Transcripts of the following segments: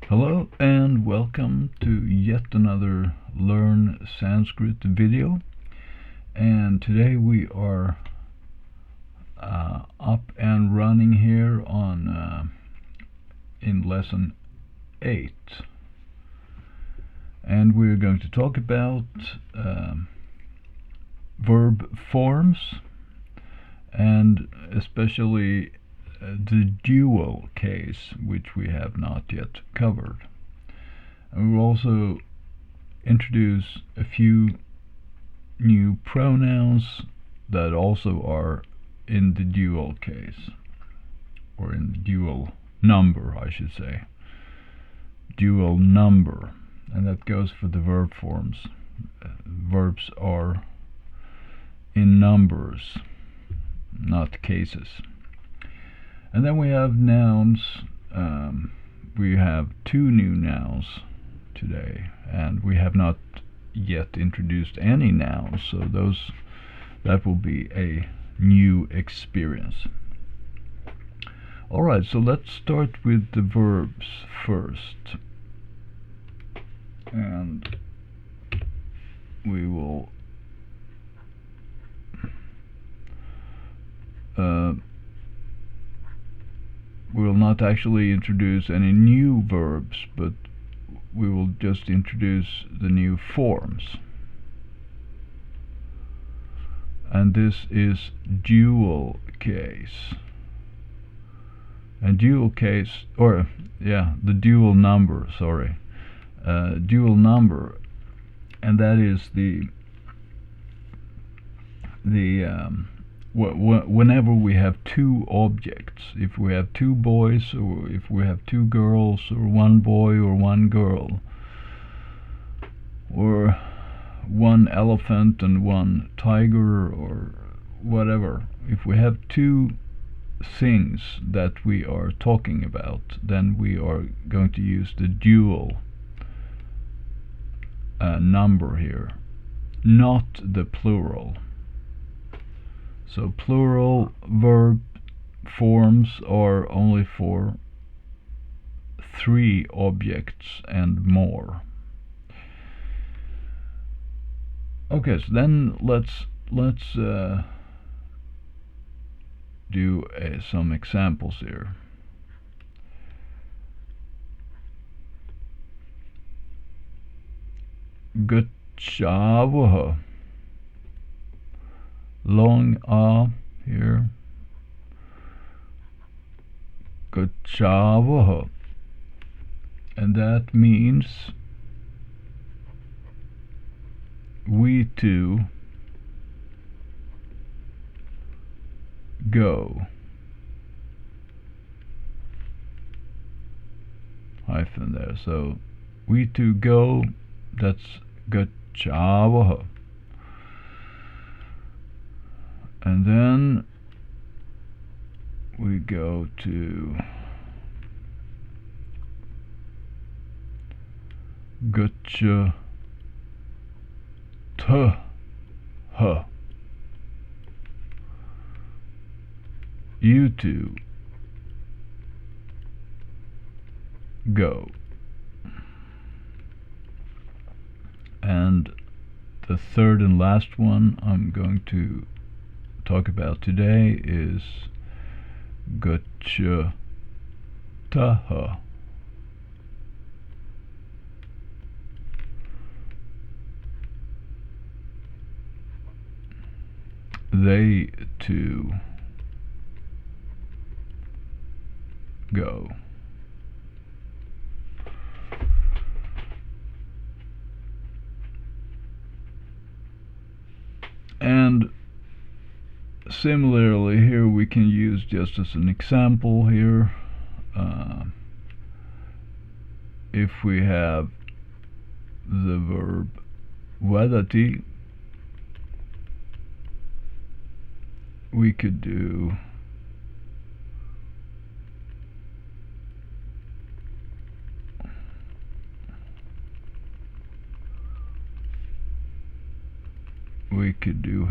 Hello and welcome to yet another Learn Sanskrit video, and today we are up and running here on in lesson 8, and we're going to talk about verb forms, and especially the dual case, which we have not yet covered. And we'll also introduce a few new pronouns that also are in the dual case, or in the dual number, I should say. Dual number, and that goes for the verb forms. Verbs are in numbers, not cases. And then we have nouns. We have two new nouns today, and we have not yet introduced any nouns, so that will be a new experience. Alright, so let's start with the verbs first, and we will we will not actually introduce any new verbs, but we will just introduce the new forms. And this is dual case. And dual case, or the dual number, sorry. Dual number, and that is whenever we have two objects, if we have two boys, or if we have two girls, or one boy or one girl, or one elephant and one tiger, or whatever, if we have two things that we are talking about, then we are going to use the dual number here, not the plural. So plural verb forms are only for 3 objects and more. Okay, so then let's do some examples here. Gacchavaha. Long a here. Gacchavaha, and that means we two go. Hyphen there. So we two go. That's gacchavaha. And then we go to gacchataha. You two go. And the third and last one I'm going to talk about today is gacchataha. They two go. And similarly here we can use, just as an example here, if we have the verb vadati, we could do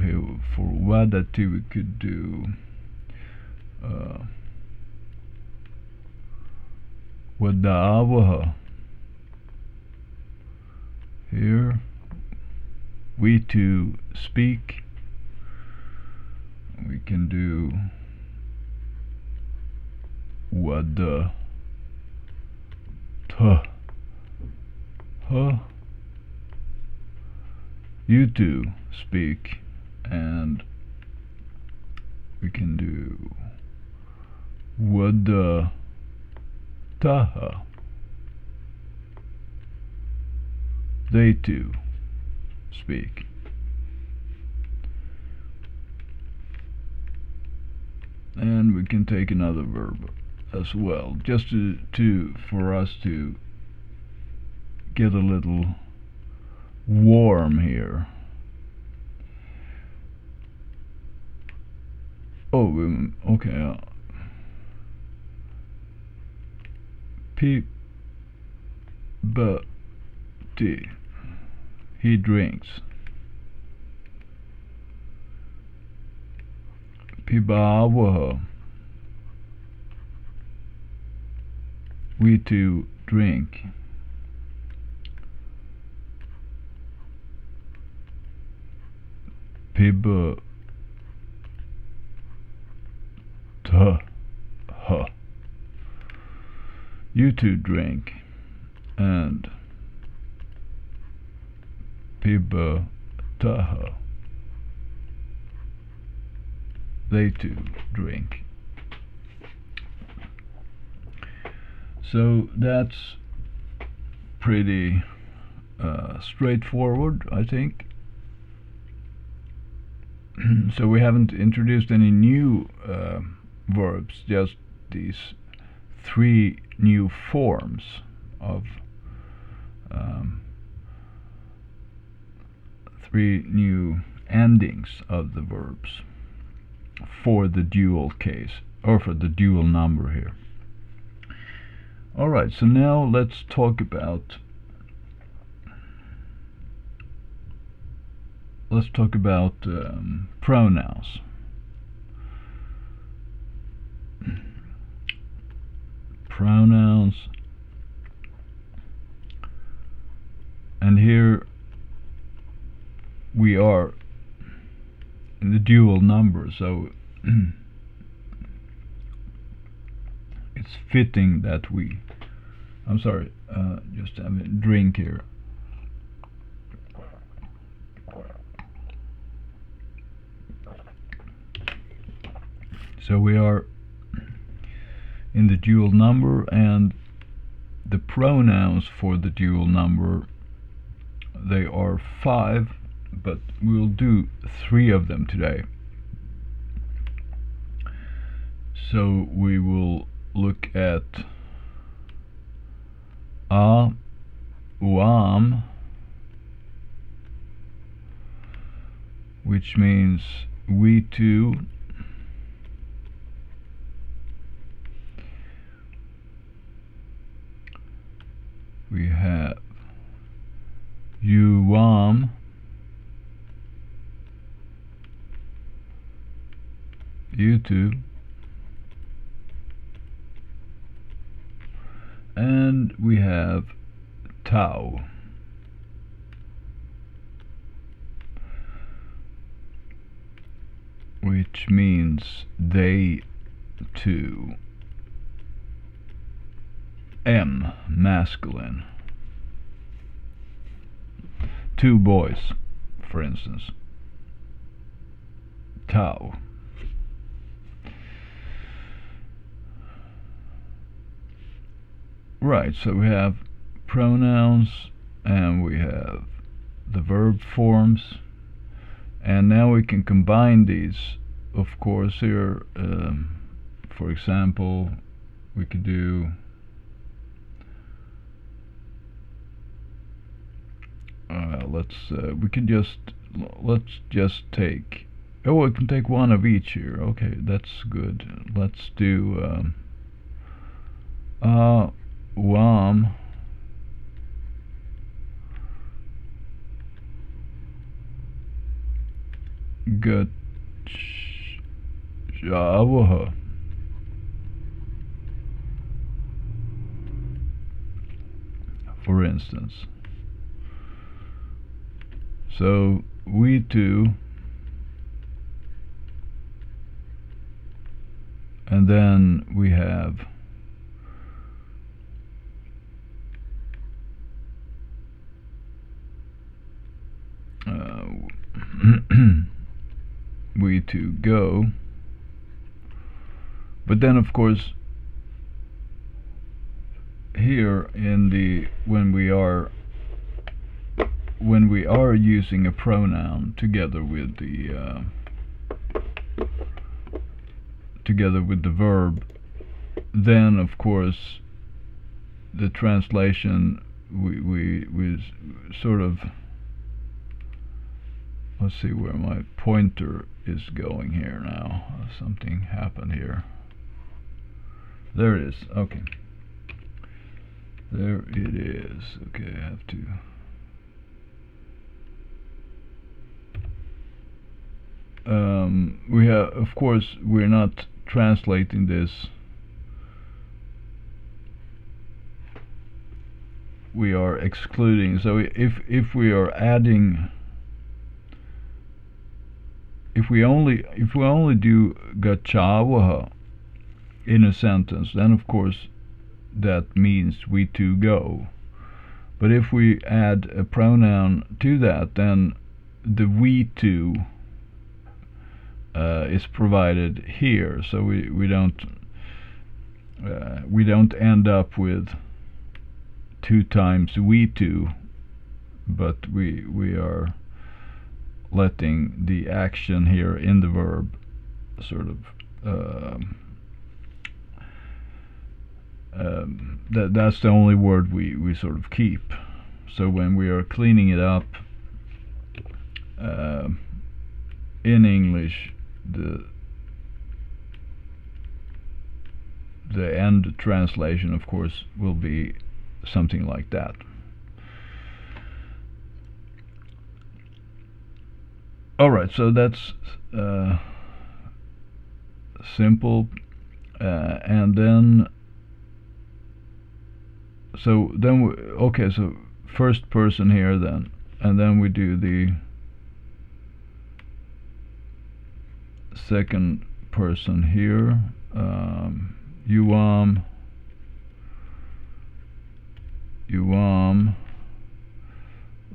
here for vadati, we could do vadavaha, here. We to speak. We can do wada ta ha. You to speak, and we can do wada taha. They to speak. And we can take another verb as well, just for us to get a little warm here. Oh, okay. P-B-T. He drinks. P-ba-wa-ha. We to drink. P-ba-ta-ha. You to drink, and P-ba-ta-ha. They to drink. So that's pretty straightforward, I think. So we haven't introduced any new verbs, just these 3 new forms of 3 new endings of the verbs for the dual case, or for the dual number here. Alright, so now let's talk about pronouns. Pronouns, and here we are in the dual number, so it's fitting that we, I'm sorry, just have a drink here. So we are in the dual number, and the pronouns for the dual number, they are 5, but we'll do 3 of them today. So we will look at āvām, which means we too. We have yuvām, you too, and we have tau, which means they too. M, masculine. 2 boys, for instance. Tau. Right, so we have pronouns, and we have the verb forms, and now we can combine these, of course. Here, for example, we could do let's just take, we can take one of each here. Okay, that's good. Let's do āvām, gacchāvah, for instance. So we two, and then we have we two go. But then of course here in the when we are using a pronoun together with the verb, then of course the translation we sort of, let's see where my pointer is going here now. Something happened here. There it is. Okay. There it is. Okay, I have to. We have, of course, we're not translating this. We are excluding. So if we are adding, if we only do kākaḥ in a sentence, then of course that means we two go. But if we add a pronoun to that, then the we two is provided here, so we don't end up with two times we two, but we are letting the action here in the verb sort of that's the only word we sort of keep. So when we are cleaning it up in English, the end translation of course will be something like that. Alright, so that's simple, and then so first person here then, and then we do the second person here, yuvām.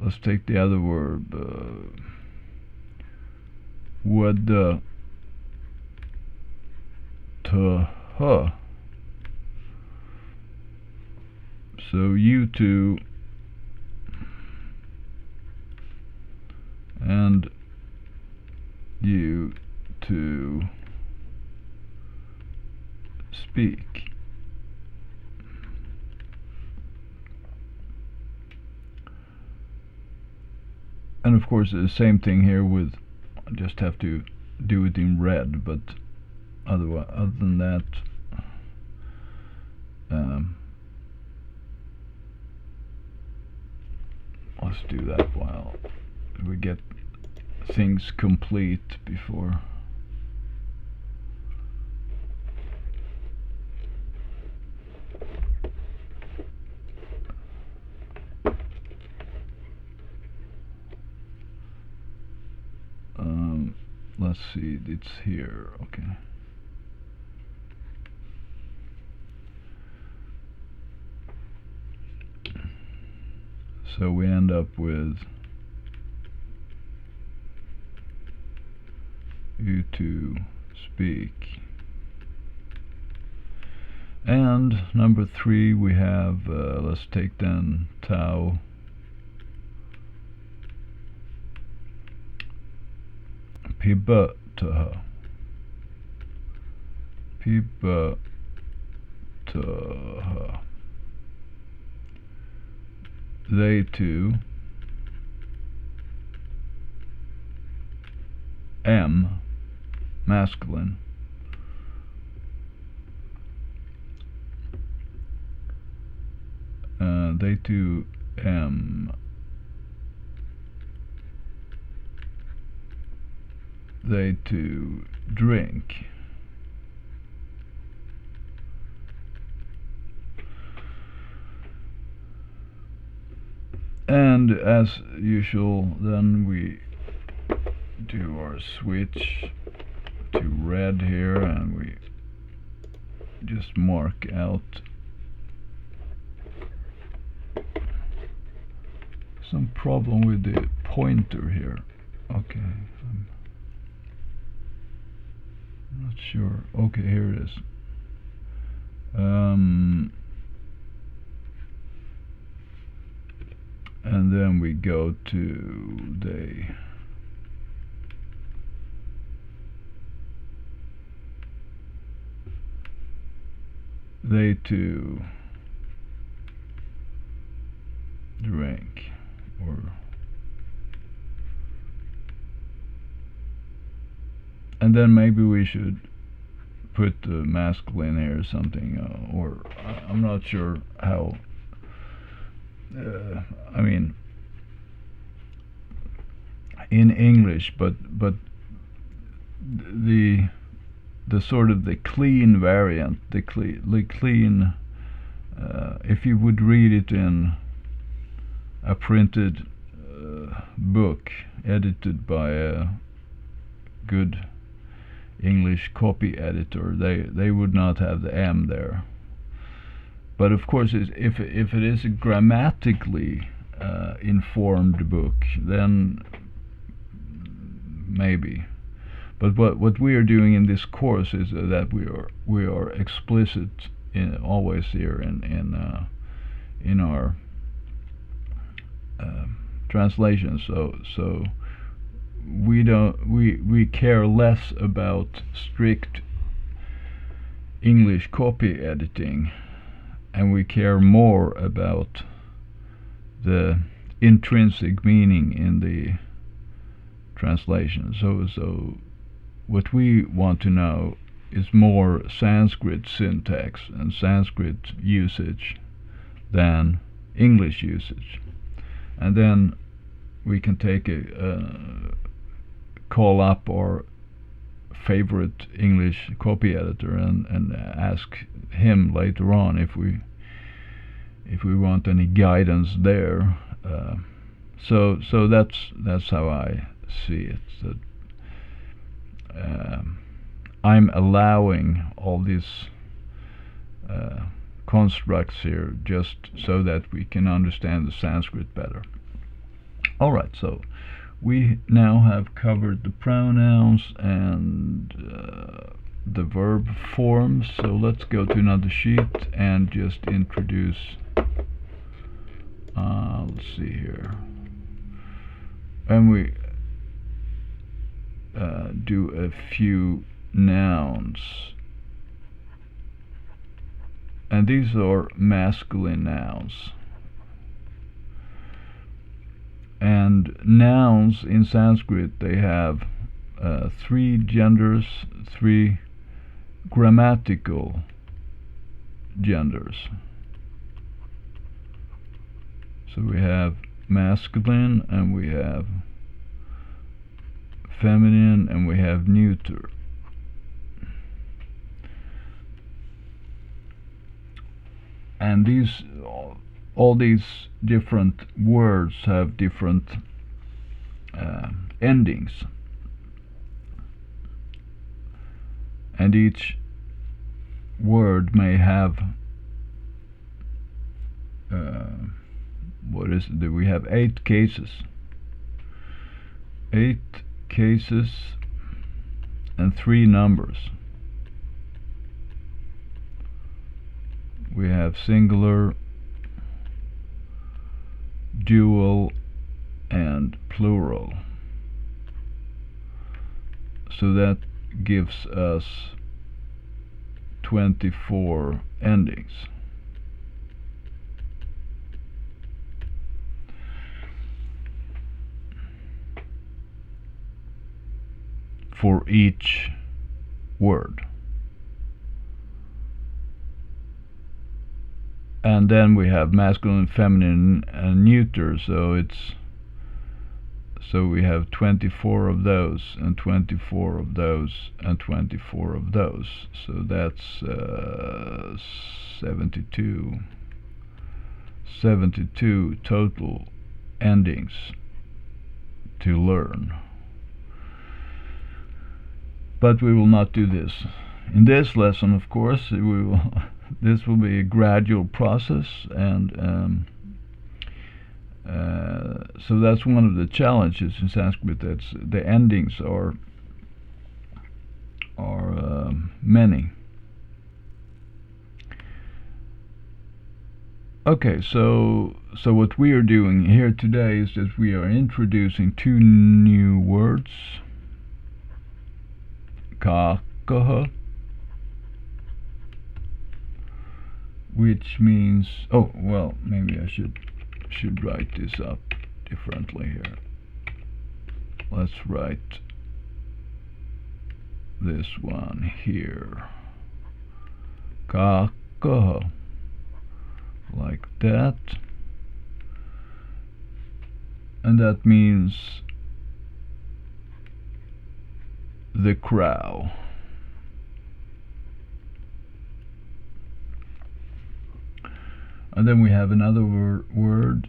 Let's take the other word, kākaḥ. So you two and you to speak. And of course the same thing here with, I just have to do it in red, but other than that let's do that while we get things complete before. Let's see, it's here. Okay. So we end up with you to speak. And number 3 we have, let's take then tau. Pibataha. They two masculine. They two they two drink. And as usual, then we do our switch to red here, and we just mark out some problem with the pointer here. Okay, I'm not sure. Okay, here it is. And then we go to they to drink, or and then maybe we should put the masculine here or something, or I'm not sure how. I mean, in English, but the sort of the clean variant, the clean. If you would read it in a printed book edited by a good English copy editor, they would not have the M there. But of course, if it is a grammatically informed book, then maybe. But what we are doing in this course is that we are explicit always here in our translation. So we care less about strict English copy editing, and we care more about the intrinsic meaning in the translation. So what we want to know is more Sanskrit syntax and Sanskrit usage than English usage. And then we can take call up our favorite English copy editor and ask him later on if we want any guidance there. So that's how I see it. That I'm allowing all these constructs here just so that we can understand the Sanskrit better. Alright, so we now have covered the pronouns and the verb forms. So let's go to another sheet and just introduce, let's see here, and we do a few nouns, and these are masculine nouns. And nouns in Sanskrit, they have 3 genders, 3 grammatical genders. So we have masculine, and we have feminine, and we have neuter. And all these different words have different endings, and each word may have we have 8 cases, and 3 numbers. We have singular, dual, and plural. So that gives us 24 endings. For each word. And then we have masculine, feminine, and neuter, so we have 24 of those, and 24 of those, and 24 of those. So that's 72 total endings to learn. But we will not do this in this lesson, of course. This will be a gradual process, and so that's one of the challenges in Sanskrit. That's the endings are many. Okay, so what we are doing here today is that we are introducing two new words, kākaḥ, which means, oh well, maybe I should write this up differently here. Let's write this one here, kākaḥ, like that, and that means the crow. And then we have another word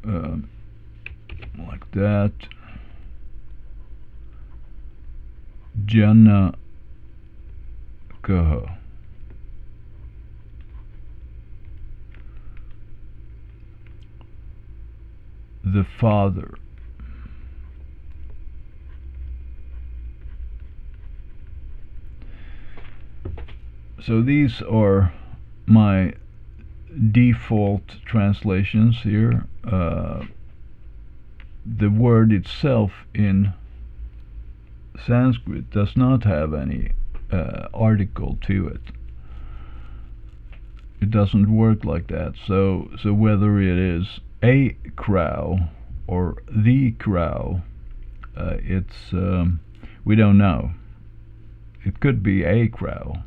like that, janakaḥ, the father. So these are my default translations here. The word itself in Sanskrit does not have any article to it. It doesn't work like that. So whether it is a crow or the crow, it's we don't know. It could be a crow,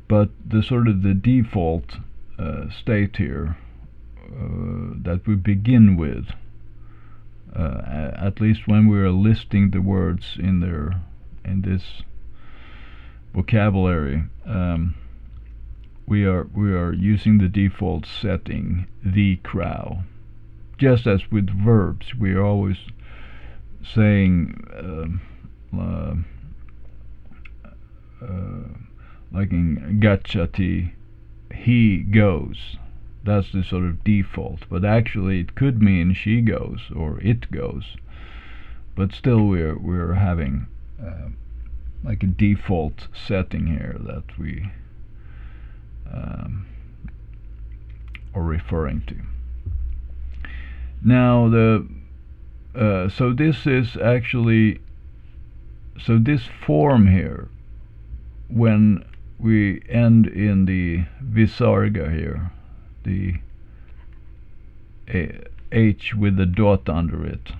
but the sort of the default state here that we begin with, at least when we are listing the words in this vocabulary, we are using the default setting, the crow. Just as with verbs, we are always saying like in gacchati, he goes. That's the sort of default, but actually it could mean she goes or it goes. But still, we're having like a default setting here that we are referring to. Now so this is actually, so this form here, when we end in the visarga here, the H with the dot under it,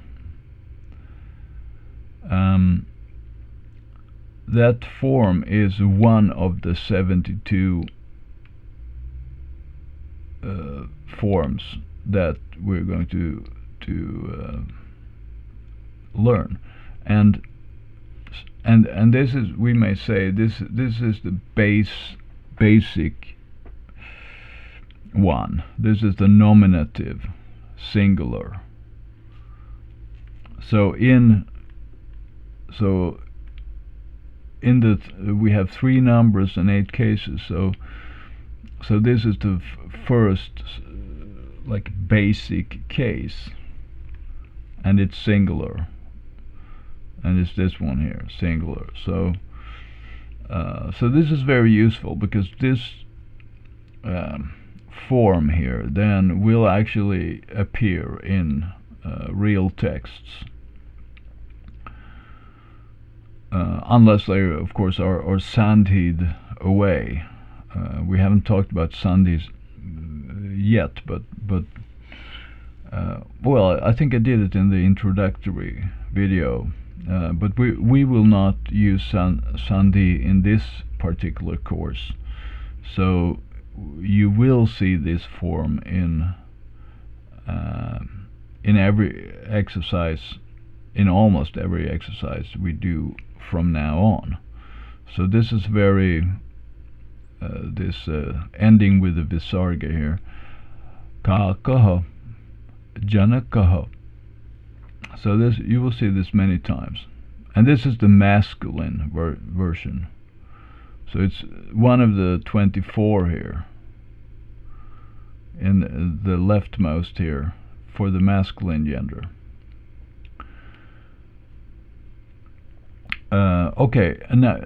that form is one of the 72 forms that we're going to learn, and this is, we may say, this is the basic one. This is the nominative singular. So in the we have 3 numbers and 8 cases. So this is the first like basic case, and it's singular, and it's this one here, singular. So this is very useful, because this form here then will actually appear in real texts, unless they, of course, are sandhied away. We haven't talked about sandhis yet, but well, I think I did it in the introductory video, but we will not use sandhi in this particular course. So you will see this form in every exercise, in almost every exercise we do from now on. So this is very this ending with the visarga here, kākaḥ, janakaḥ. So this, you will see this many times, and this is the masculine version. So it's one of the 24 here, in the leftmost here, for the masculine gender. Okay, now,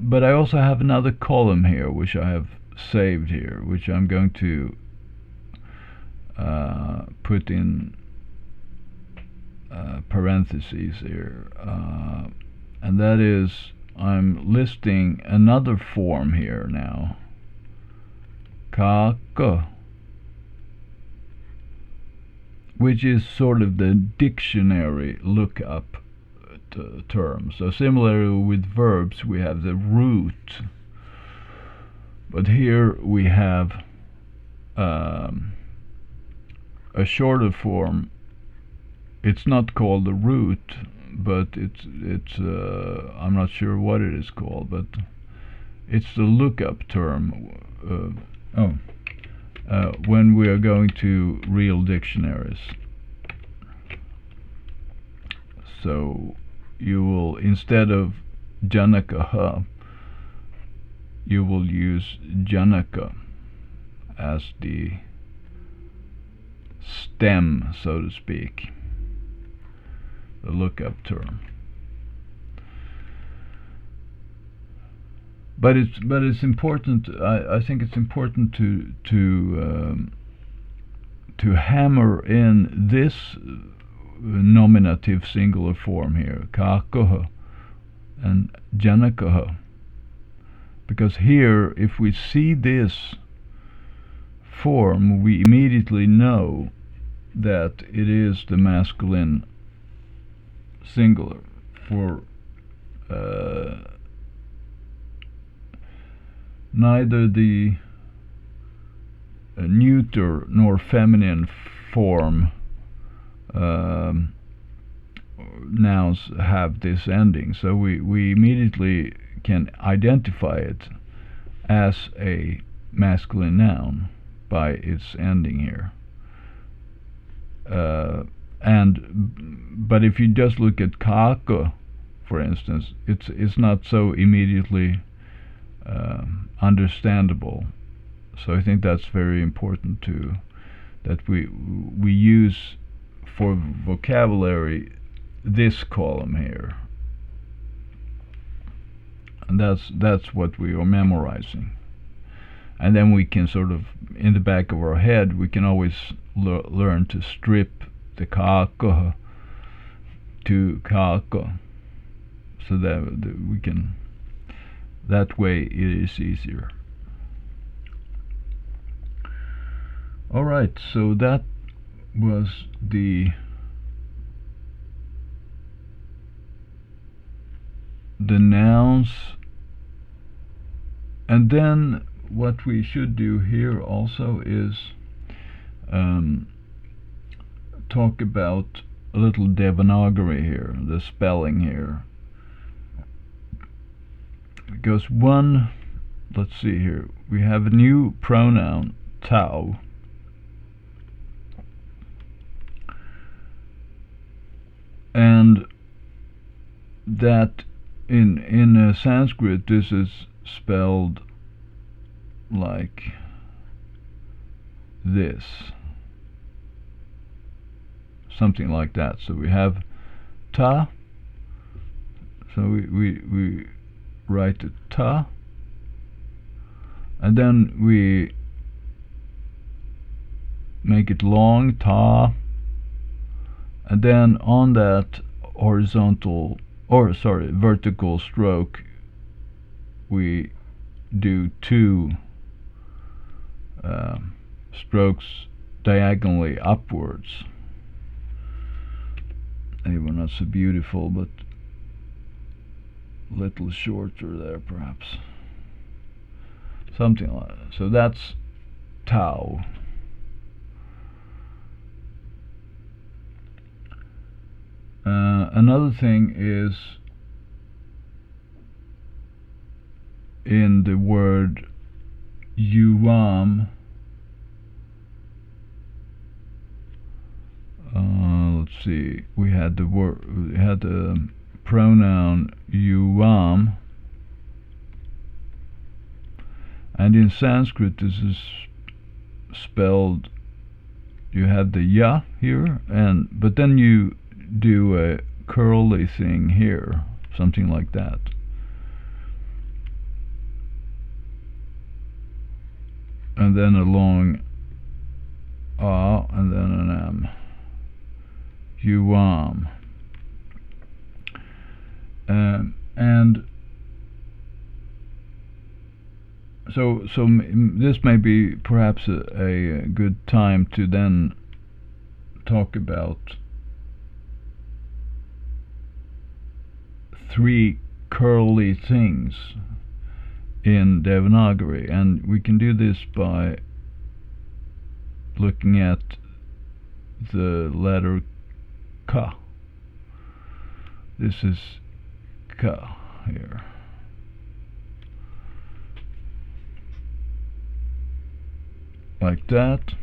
but I also have another column here which I have saved here, which I'm going to put in parentheses here, and that is, I'm listing another form here now, kāka, which is sort of the dictionary lookup term. So similarly with verbs, we have the root, but here we have a shorter form. It's not called the root, but it's I'm not sure what it is called, but it's the lookup term when we are going to real dictionaries. So you will, instead of janakaḥ, you will use janaka as the stem, so to speak, the lookup term. But it's important. I think it's important to hammer in this nominative singular form here, kākaḥ and janakaḥ, because here, if we see this form, we immediately know that it is the masculine singular. For neither the neuter nor feminine form nouns have this ending, so we immediately can identify it as a masculine noun by its ending here. But if you just look at kāka, for instance, it's not so immediately understandable. So I think that's very important too, that we use for vocabulary this column here, and that's what we are memorizing. And then we can sort of, in the back of our head, we can always learn to strip the kākaḥ to kāka, so that we can, that way it is easier. All right, so that was the nouns. And then what we should do here also is talk about a little Devanagari here, the spelling here. Because let's see here, we have a new pronoun, tau, and that in Sanskrit this is spelled like this, something like that. So we have ta, so we write it ta, and then we make it long, ta, and then on that vertical stroke we do two strokes diagonally upwards. They were not so beautiful, but a little shorter there perhaps, something like that. So that's tau. Another thing is in the word yuvām, let's see, we had the pronoun yuvām, and in Sanskrit this is spelled, you have the ya here, but then you do a curly thing here, something like that. And then a long a, and then an m. Yuvām. And so this may be perhaps a good time to then talk about three curly things in Devanagari, and we can do this by looking at the letter ka. This is ka here. Like that.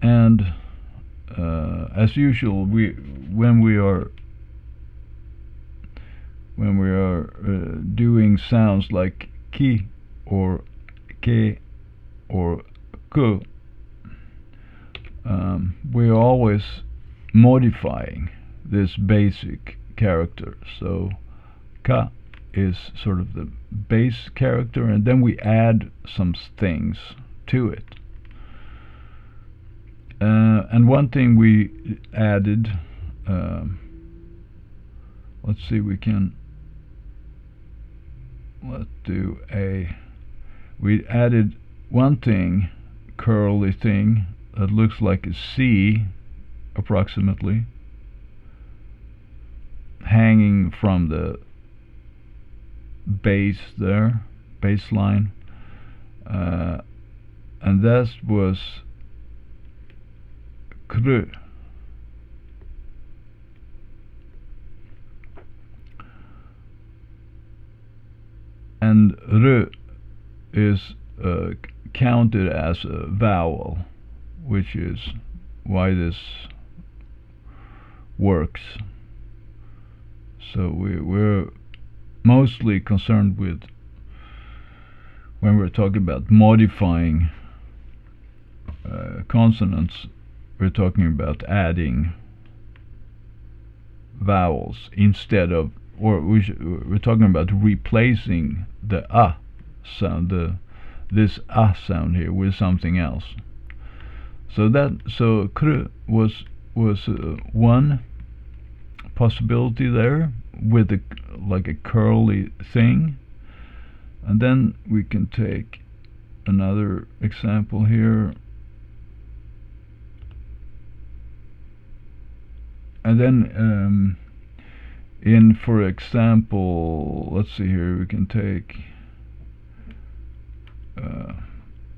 And as usual, when we are doing sounds like ki or ke or ku, we're always modifying this basic character. So ka is sort of the base character, and then we add some things to it. And one thing we added, let's see, we added one thing, curly thing, that looks like a C, approximately, hanging from the base there, baseline, and that was kru. And r is counted as a vowel, which is why this works. So we're mostly concerned with, when we're talking about modifying consonants, we're talking about adding vowels instead of, or we're talking about replacing the a sound, this a sound here, with something else. So kr was one possibility there, with like a curly thing. And then we can take another example here, and then for example, let's see here, we can take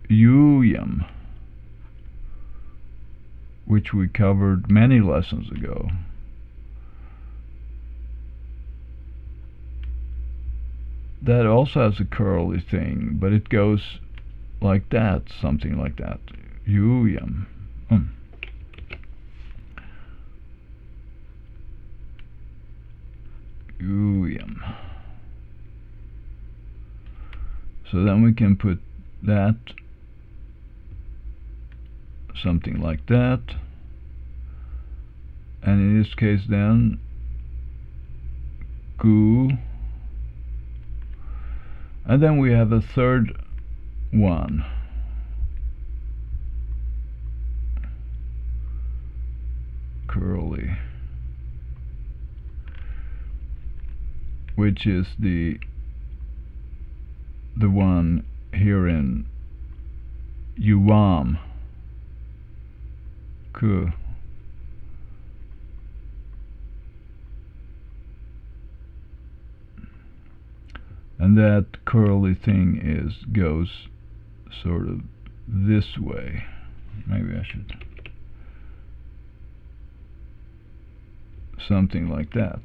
yuvām, which we covered many lessons ago. That also has a curly thing, but it goes like that, something like that. Yuvām. Yuvām. So then we can put that, something like that, and in this case then ku, and then we have a third one, curly, which is the one here in yuvām, ku. And that curly thing goes sort of this way. Maybe I should, something like that.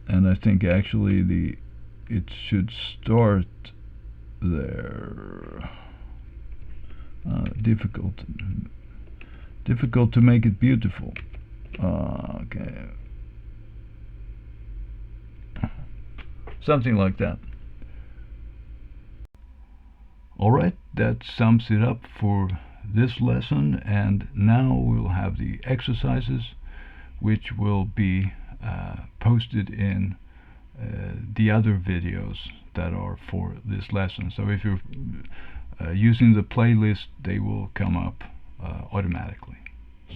And I think actually it should start there. Difficult. Difficult to make it beautiful. Okay. Something like that. Alright, that sums it up for this lesson, and now we'll have the exercises which will be posted in the other videos that are for this lesson. So if you're using the playlist, they will come up automatically.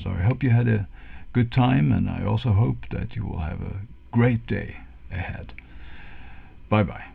So I hope you had a good time, and I also hope that you will have a great day ahead. Bye bye.